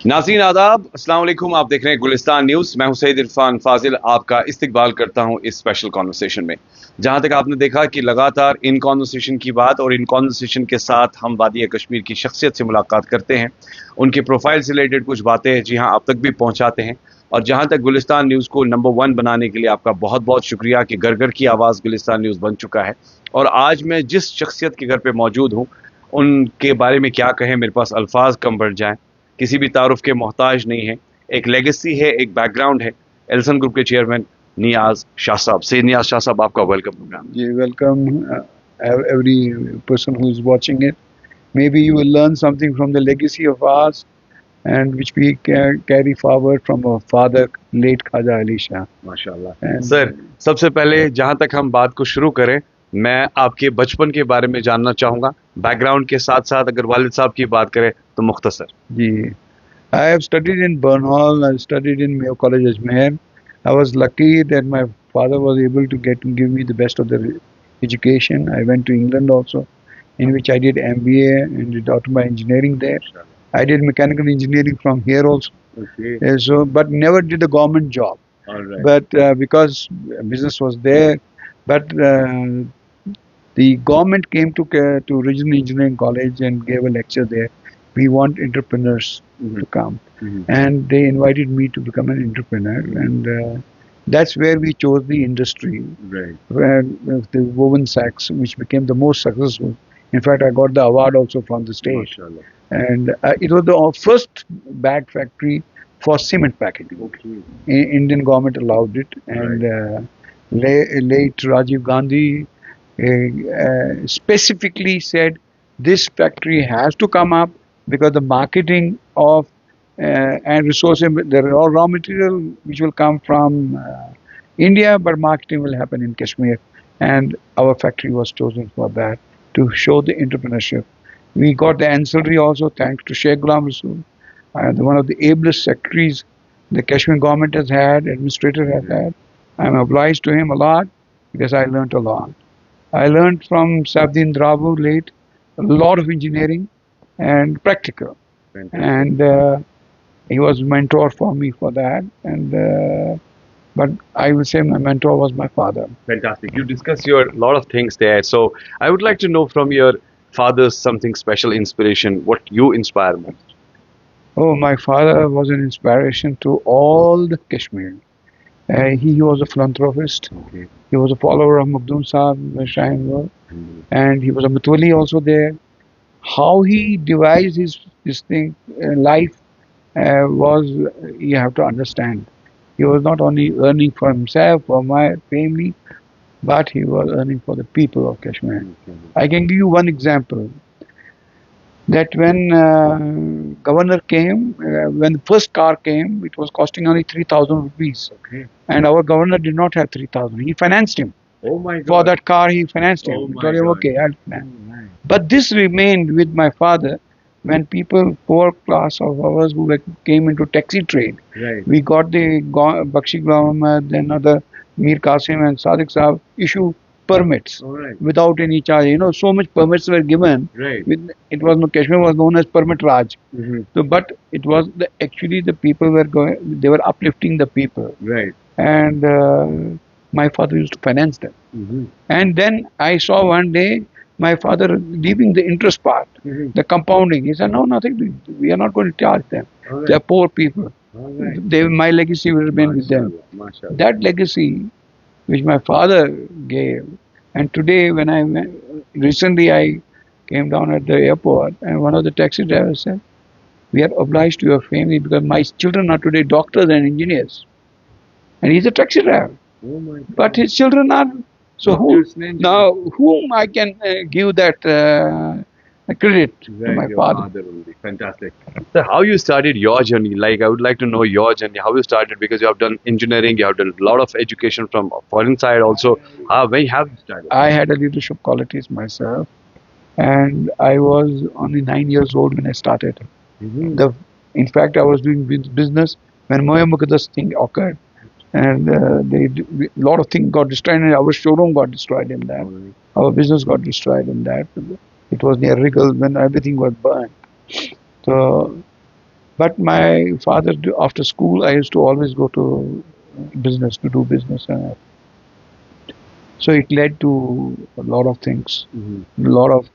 नाज़रीन आदाब, अस्सलाम वालेकुम। आप देख रहे हैं गुलिस्तान न्यूज़। मैं हूं सईद इरफान फाजिल, आपका इस्तकबाल करता हूं इस स्पेशल कॉन्वर्सेशन में। जहां तक आपने देखा कि लगातार इन कॉन्वर्सेशन की बात और इन कॉन्वर्सेशन के साथ हम वादी कश्मीर की शख्सियत से मुलाकात करते हैं, उनके प्रोफाइल से रिलेटेड कुछ बातें जी हाँ आप तक भी पहुँचाते हैं। और जहाँ तक गुलिस्तान न्यूज़ को नंबर 1 बनाने के लिए आपका बहुत बहुत शुक्रिया कि घर घर की आवाज़ गुलिस्तान न्यूज़ बन चुका है। और आज मैं जिस शख्सियत के घर पर मौजूद हूँ उनके बारे में क्या कहें, मेरे पास अल्फाज कम बढ़ जाएं। किसी भी तारुफ के मोहताज नहीं है, एक लेगेसी है, एक बैकग्राउंड है। एल्सन ग्रुप के चेयरमैन नियाज शाह साहब। सैयद नियाज शाह साहब, आपका welcome programme. You welcome every person who is watching it. Maybe you will learn something from the legacy of ours and which we carry forward from our father, late Khaja Ali Shah. माशाल्लाह। Sir, सबसे पहले जहां तक हम बात को शुरू करें, मैं आपके बचपन के बारे में जानना चाहूंगा। बैकग्राउंड के साथ साथ अगर वालिद साहब की बात करें तो मुख्तसर। जी, I have studied in Burnhall. I studied in Mayo College Ajmer. I was lucky that my father was able to give me the best of the education. I went to England also, in which I did MBA and did automotive engineering there. I did mechanical engineering from here also. Okay. But never did a government job. All right. But because business was there, but the government came to Regional Engineering College and gave a lecture there. We want entrepreneurs to come, and they invited me to become an entrepreneur, and that's where we chose the industry, right? Where the woven sacks, which became the most successful. In fact, I got the award also from the state, and it was the first bag factory for cement packaging. Okay. Indian government allowed it, and late Rajiv Gandhi specifically said this factory has to come up because the marketing of and resources, the raw material which will come from India, but marketing will happen in Kashmir, and our factory was chosen for that to show the entrepreneurship. We got the ancillary also thanks to Sheikh Ghulam Rasool, one of the ablest secretaries the Kashmir government has had, administrator has had. I'm obliged to him a lot because I learned a lot. I learned from Sabdin Drabu late a lot of engineering and practical. And he was mentor for me for that. And but I would say my mentor was my father. Fantastic. You discuss your lot of things there. So I would like to know from your father's something special inspiration, what you inspire most. Oh, my father was an inspiration to all the Kashmir. He was a philanthropist. Okay. He was a follower of Makhdoom Sahib, and he was a Matwali also there. How he devised his thing life was, you have to understand. He was not only earning for himself or my family, but he was earning for the people of Kashmir. I can give you one example. That when governor came, when the first car came, it was costing only 3,000 rupees. Okay. And our governor did not have 3,000. He financed him. Oh my God. For that car, he financed him. He told him, okay, I'll finance. But this remained with my father when people, poor class of ours who came into taxi trade. Right. We got the Bakshi Ghulam, then other Mir Qasim and Sadiq Sahab issue permits without any charge. You know, so much permits were given. Right. It was no, Kashmir was known as permit Raj. So, but it was actually the people were going. They were uplifting the people. Right. And my father used to finance them. And then I saw one day my father leaving the interest part, the compounding. He said, no, nothing. We are not going to charge them. They are poor people. My legacy will remain with them. That legacy which my father gave. And today when recently I came down at the airport and one of the taxi drivers said, we are obliged to your family because my children are today doctors and engineers. And he's a taxi driver. Oh my God. But his children are, so whom I can give that credit to my father. Fantastic. So how you started your journey? Like, I would like to know your journey, how you started, because you have done engineering, you have done a lot of education from foreign side also. When have you started? I had a leadership qualities myself, and I was only 9 years old when I started. In fact, I was doing business when Moya Mukaddas thing occurred. And a lot of things got destroyed, and our showroom got destroyed in that. Our business got destroyed in that. It was near Wriggle when everything was burned. So But my father, after school, I used to always go to business, to do business. So it led to a lot of things. A lot of,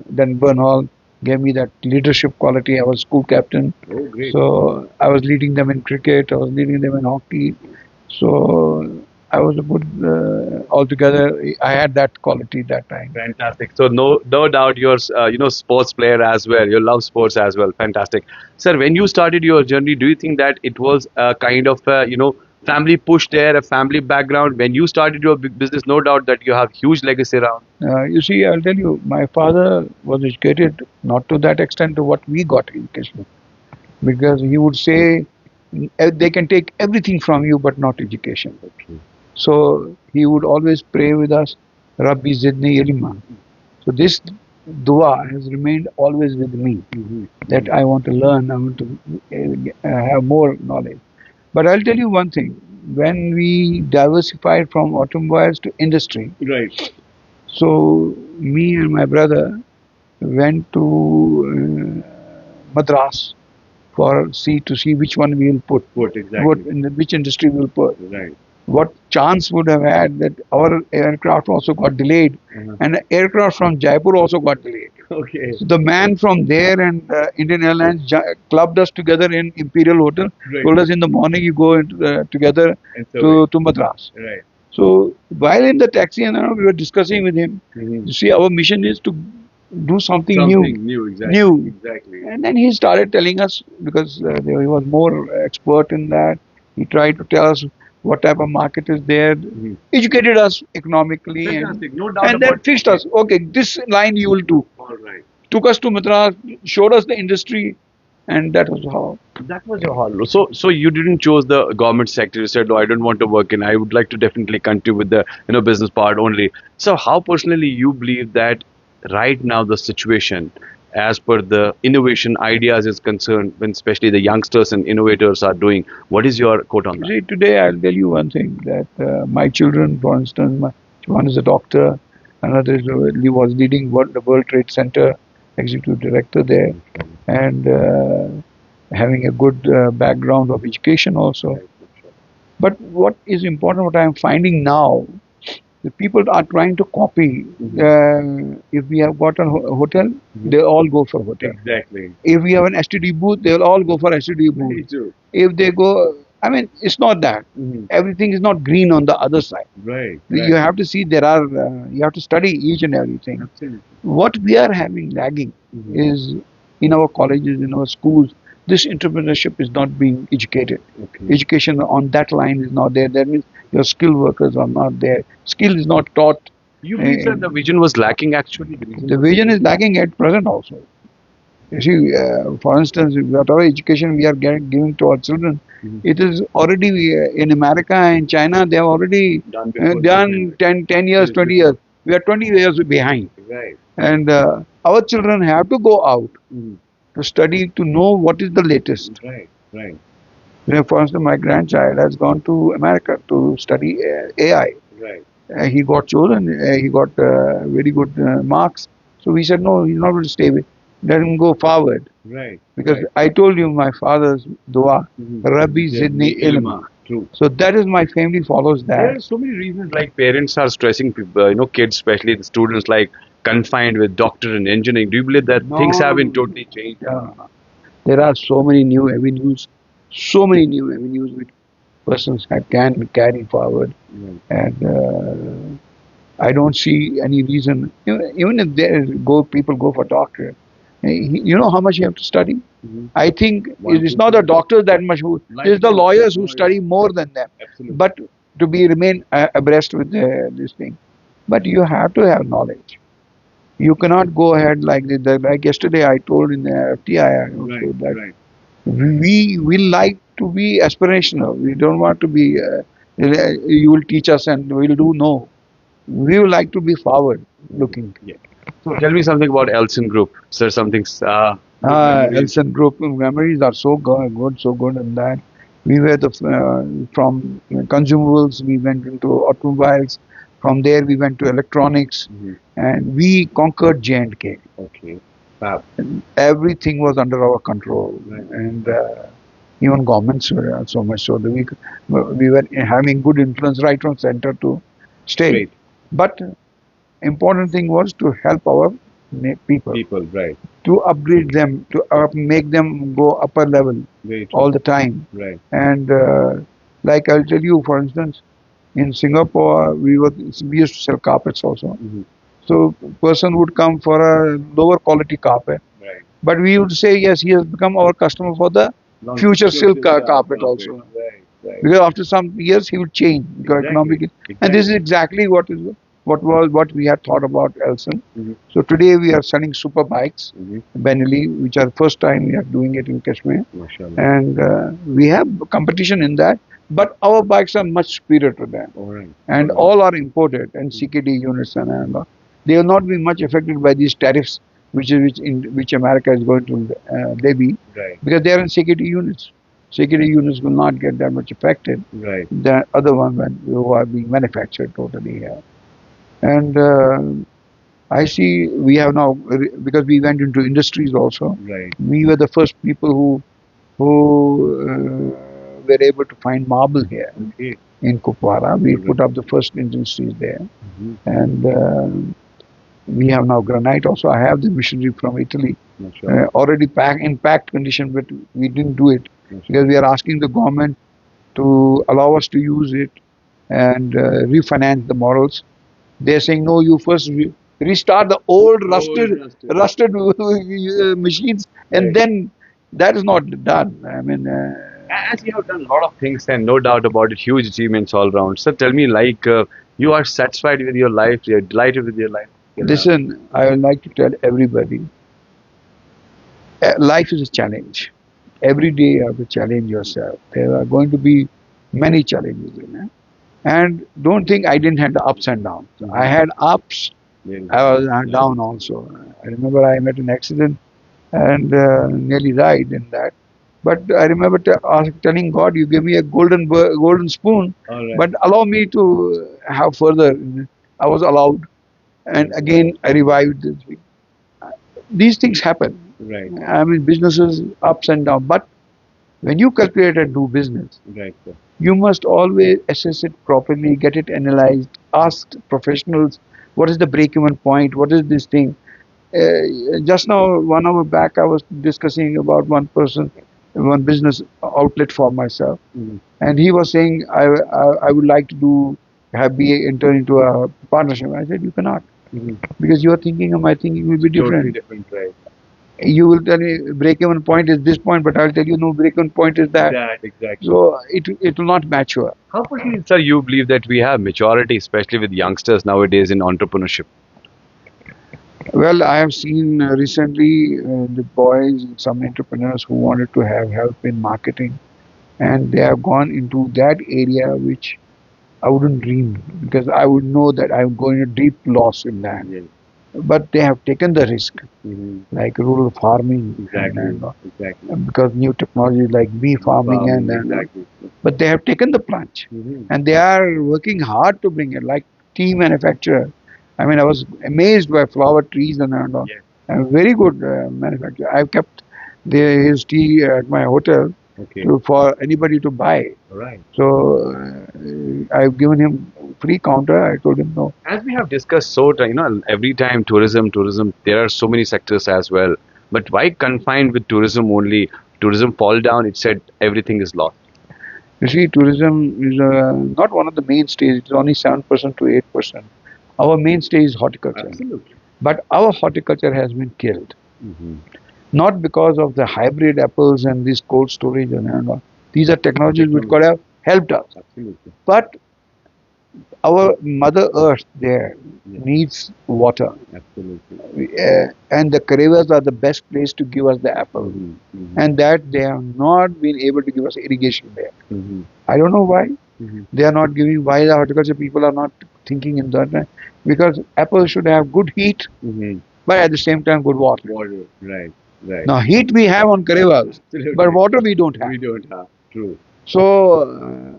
then Bernhal gave me that leadership quality. I was school captain. Oh, great. So I was leading them in cricket, I was leading them in hockey. So I was a good, altogether, I had that quality that time. Fantastic. So no doubt you're sports player as well. You love sports as well. Fantastic, sir. When you started your journey, do you think that it was a kind of family push there, a family background when you started your big business? No doubt that you have huge legacy around. You see, I'll tell you, my father was educated not to that extent to what we got education, because he would say they can take everything from you but not education. So he would always pray with us, Rabbi Zidni ilma. So this dua has remained always with me, that I want to learn, I want to have more knowledge. But I'll tell you one thing, when we diversified from automobiles to industry, Right. so me and my brother went to Madras to see which one we will put, which industry we will put. Right. What chance would have had that our aircraft also got delayed, and the aircraft from Jaipur also got delayed. Okay. So the man from there and Indian Airlines clubbed us together in Imperial Hotel. Right. Told us in the morning you go together to Madras. Right. So while in the taxi, and we were discussing with him. You see, our mission is to do something new. Exactly. Exactly. And then he started telling us, because he was more expert in that. He tried to tell us what type of market is there, educated us economically, Fantastic. No doubt and then about fixed us. Okay, this line you will do. All right. Took us to Madras, showed us the industry, and that was how. That was your hall. So you didn't choose the government sector. You said, "No, I don't want to work in. I would like to definitely continue with the business part only." So how personally you believe that right now the situation, as per the innovation ideas is concerned, when especially the youngsters and innovators are doing, what is your quote on that? See, today I'll tell you one thing, that my children, for instance, one is a doctor, another he was leading the World Trade Center, executive director there, and having a good background of education also. But what is important, what I am finding now, the people are trying to copy. If we have got a hotel, they all go for hotel. Exactly. If we have an STD booth, they will all go for STD booth. If they go, I mean, it's not that. Everything is not green on the other side. Right. You have to see you have to study each and everything. Absolutely. What we are having lagging is in our colleges, in our schools, this entrepreneurship is not being educated. Education on that line is not there. That means your skilled workers are not there. Skill is not taught. You mean that the vision was lacking actually? The vision is lacking at present also. You see, for instance, whatever education we are giving to our children, it is already in America and China, they have already done 10 years, 20 years. We are 20 years behind. Right. And our children have to go out to study, to know what is the latest. Right. Right. For instance, my grandchild has gone to America to study AI. Right. He got chosen, he got very good marks. So we said, no, he's not going to stay with. Let him go forward. Right. Because I told you my father's dua, Rabbi Zidni ilma. True. So that is my family follows that. There are so many reasons, like parents are stressing people, kids, especially the students, like confined with doctor and engineering. Do you believe that things have been totally changed? There are so many new avenues which persons can carry forward, and I don't see any reason. Even if people go for doctor, you know how much you have to study. I think it's not the doctors that much it's the lawyers who study more than them. Absolutely. But to remain abreast with this thing, but you have to have knowledge. You cannot go ahead like yesterday I told in the FTI. We will like to be aspirational. We don't want to be. You will teach us and we will do. No, we would like to be forward looking. Yeah. So tell me something about Alson Group. Sir, something. Alson Group memories are so good in that. We were from consumables, we went into automobiles. From there, we went to electronics, and we conquered J&K. Okay. Everything was under our control, and even governments were so much so that we were having good influence right from center to state. But important thing was to help our people, to upgrade them, to make them go upper level all the time. And like I'll tell you, for instance, in Singapore, we used to sell carpets also. So person would come for a lower quality carpet, but we would say yes, he has become our customer for the future silk carpet also. Because after some years he would change because economically, and this is exactly what we had thought about Elson. So today we are selling super bikes, Benelli, which are first time we are doing it in Kashmir, and we have competition in that. But our bikes are much superior to them, and all are imported and CKD units and all. They will not be much affected by these tariffs, which America is going to levy, because they are in CKD units. CKD units will not get that much affected. The other ones who are being manufactured totally here. And I see we have now, because we went into industries also. We were the first people who were able to find marble here in Kupwara. We put up the first industries there, and we have now granite also. I have the machinery from Italy already in packed condition, but we didn't do it because we are asking the government to allow us to use it and refinance the models. They're saying no, you first restart the old rusted machines, and then that is not done. I mean, as you have done a lot of things, and no doubt about it, huge achievements all round. So tell me, like, you are satisfied with your life, you're delighted with your life. Listen, I would like to tell everybody, life is a challenge. Every day you have to challenge yourself. There are going to be many challenges in it. And don't think I didn't have the ups and downs. I had ups, I was down also. I remember I met an accident and nearly died in that. But I remember telling God, you give me a golden spoon, but allow me to have further. I was allowed. And again, I revived this. These things happen. I mean, businesses ups and downs. But when you calculate and do business, you must always assess it properly, get it analyzed, ask professionals, what is the break-even point, what is this thing. Just now, 1 hour back, I was discussing about one business outlet for myself, and he was saying, I would like to enter into a partnership. I said, you cannot, because your thinking and my thinking will be different. You will tell me break-even point is this point, but I'll tell you no, break-even point is that. So it will not match you. How quickly, sir, you believe that we have maturity, especially with youngsters nowadays in entrepreneurship? Well, I have seen recently the boys, some entrepreneurs who wanted to have help in marketing, and they have gone into that area which I wouldn't dream, because I would know that I'm going to deep loss in that. But they have taken the risk, like rural farming, because new technology like bee farming, but they have taken the plunge, and they are working hard to bring it, like tea manufacturer. I mean, I was amazed by flower trees and all. A very good manufacturer. I've kept his tea at my hotel for anybody to buy. So I've given him free counter. I told him no. As we have discussed, so every time tourism, there are so many sectors as well. But why confined with tourism only? Tourism fall down, it said everything is lost. You see, tourism is not one of the mainstays. It's only 7% to 8%. Our mainstay is horticulture. Absolutely. But our horticulture has been killed. Not because of the hybrid apples and this cold storage and all. These are technologies which could have helped us. Absolutely. But our Mother Earth there needs water. Absolutely. And the Karevas are the best place to give us the apple. And that they have not been able to give us irrigation there. I don't know why. They are not giving, why the horticulture people are not thinking in that, because apple should have good heat, but at the same time good water. Now heat we have on Karevas, but water we don't have. True. So,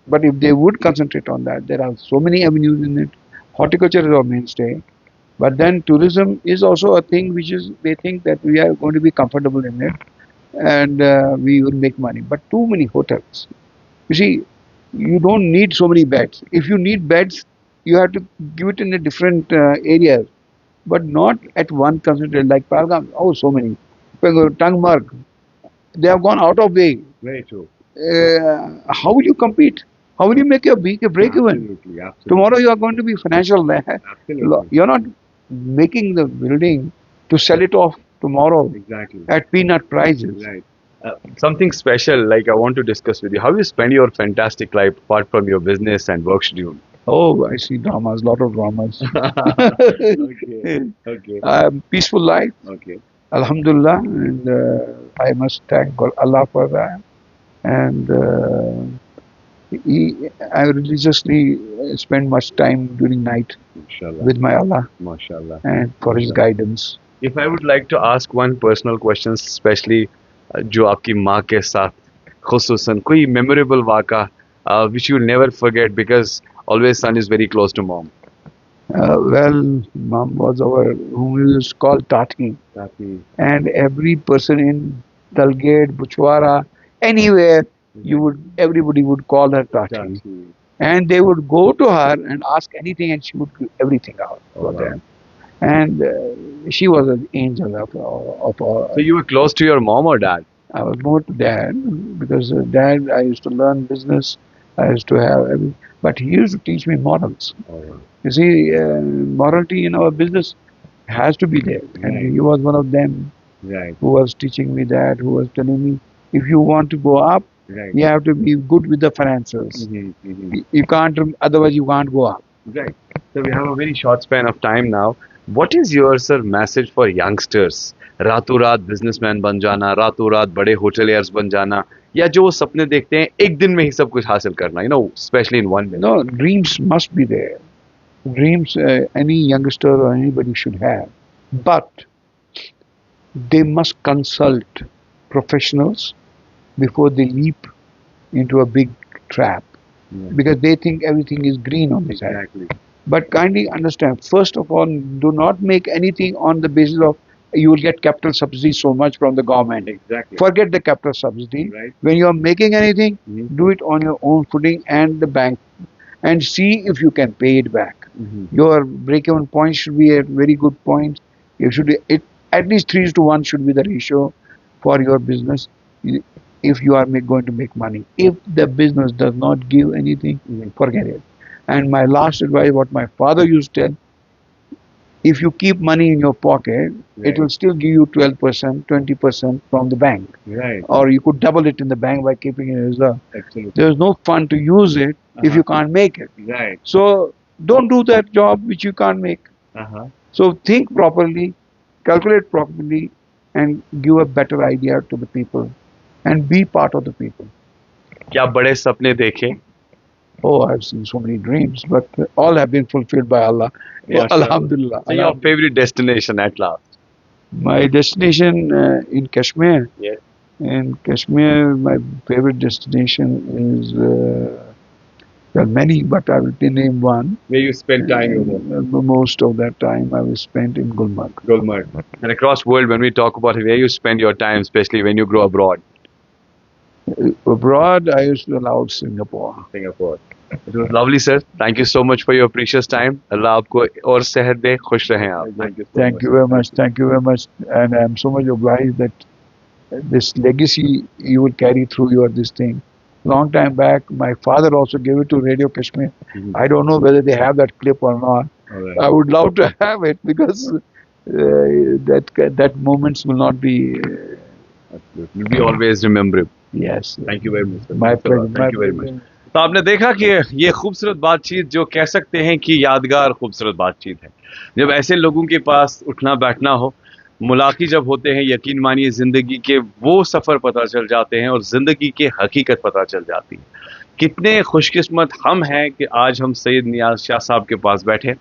but if they would concentrate on that, there are so many avenues in it. Horticulture is our mainstay. But then tourism is also a thing which is, they think that we are going to be comfortable in it and we will make money. But too many hotels. You see, you don't need so many beds. If you need beds, you have to give it in a different areas, but not at one concentrated like Pahalgam. Oh, so many. Tangmarg, they have gone out of way. Very true. How will you compete? How will you make your break even? Absolutely. Tomorrow you are going to be financial. Absolutely. You're not making the building to sell it off tomorrow Exactly. at peanut prices. Right. Something special, like I want to discuss with you. How you spend your fantastic life apart from your business and work schedule? Oh, I see dramas, lot of dramas. Okay. Okay. Peaceful life, Okay. Alhamdulillah, and I must thank Allah for that. And I religiously spend much time during night Inshallah. with my Allah MashaAllah. and for His guidance. If I would like to ask one personal question, especially जो आपकी माँ के साथ खुसूसन कोई memorable वाक़ा which you will never forget because always son is very close to mom. Well, Mom was our, whom we used to call Tati. And every person in Dalgate, Buchwara, anywhere, everybody would call her Tati. And they would go to her and ask anything, and she would give everything out for them. And she was an angel of So you were close to your mom or dad? I was more to dad, because dad, I used to learn business. I used to have everything. But he used to teach me morals. You see, morality in our business has to be there. And he was one of them who was teaching me that, who was telling me, if you want to go up, you have to be good with the finances. You can't, otherwise you can't go up. Right. So we have a very short span of time now. What is your sir message for youngsters? रातों रात businessman बन जाना, रातों रात बड़े hoteliers बन जाना, या जो वो सपने देखते हैं एक दिन में ही सब कुछ हासिल करना, especially in one day. No, dreams must be there. Dreams any youngster or anybody should have, but they must consult professionals before they leap into a big trap, because they think everything is green on this side. But kindly understand, first of all, do not make anything on the basis of you will get capital subsidy so much from the government. Forget the capital subsidy. When you are making anything, do it on your own footing and the bank, and see if you can pay it back. Your break-even point should be a very good point. You should at least 3:1 should be the ratio for your business if you are going to make money. If the business does not give anything, forget it. And my last advice, what my father used to tell, if you keep money in your pocket, it will still give you 12%, 20% from the bank. Or you could double it in the bank by keeping it in reserve. There's no fun to use it if you can't make it. So don't do that job which you can't make. So think properly, calculate properly, and give a better idea to the people, and be part of the people. क्या बड़े सपने देखे? Oh, I've seen so many dreams, but all have been fulfilled by Allah. Alhamdulillah. So your favorite destination at last? My destination in Kashmir. Yes. In Kashmir, my favorite destination is well, many, but I will name one. Where you spend time? Most of that time I was spent in Gulmarg. Gulmarg. And across world, when we talk about where you spend your time, especially when you grow abroad? Abroad, I used to allow Singapore. Singapore. It was lovely, sir. Thank you so much for your precious time. Allah आपको और सेहत दे, खुश रहें आप. Thank you very much. Thank you very much. And I'm so much obliged that this legacy you will carry through your this thing. Long time back, my father also gave it to Radio Kashmir. I don't know whether they have that clip or not. I would love to have it, because that moments will not be. Will be always remembered. Yes. Thank you very much. Sir. My pleasure. Thank you very much. तो आपने देखा कि ये खूबसूरत बातचीत, जो कह सकते हैं कि यादगार खूबसूरत बातचीत है, जब ऐसे लोगों के पास उठना बैठना हो, मुलाकी जब होते हैं, यकीन मानिए जिंदगी के वो सफ़र पता चल जाते हैं और ज़िंदगी की हकीकत पता चल जाती है. कितने खुशकिस्मत हम हैं कि आज हम सैयद नियाज़ शाह साहब के पास बैठे,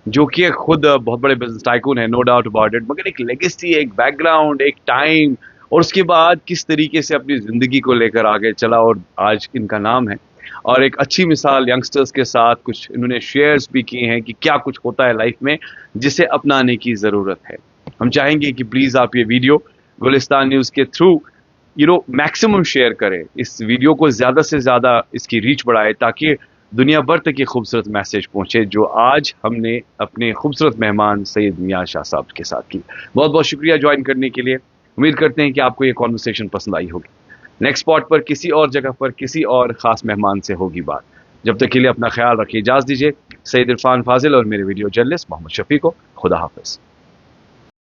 जो कि खुद बहुत बड़े बिजनेस टाइकून है, नो डाउट अबाउट इट, मगर एक लेगेसी, एक बैकग्राउंड, एक टाइम, और उसके बाद किस तरीके से अपनी ज़िंदगी को लेकर आगे चला और आज इनका नाम है. اور ایک اچھی مثال ینگسٹرز کے ساتھ کچھ انہوں نے شیئرز بھی کیے ہیں کہ کیا کچھ ہوتا ہے لائف میں جسے اپنانے کی ضرورت ہے. ہم چاہیں گے کہ پلیز آپ یہ ویڈیو گلستان نیوز کے تھرو میکسیمم شیئر کریں, اس ویڈیو کو زیادہ سے زیادہ اس کی ریچ بڑھائے تاکہ دنیا بھر تک یہ خوبصورت میسج پہنچے جو آج ہم نے اپنے خوبصورت مہمان سید نیاز شاہ صاحب کے ساتھ کی. بہت بہت شکریہ جوائن کرنے کے لیے. امید کرتے ہیں کہ آپ کو یہ کانورسیشن پسند آئی ہوگی. نیکسٹ اسپاٹ پر کسی اور جگہ پر کسی اور خاص مہمان سے ہوگی بات. جب تک کے لیے اپنا خیال رکھیے, اجازت دیجیے سید عرفان فاضل اور میرے ویڈیو جرنلسٹ محمد شفیع کو. خدا حافظ.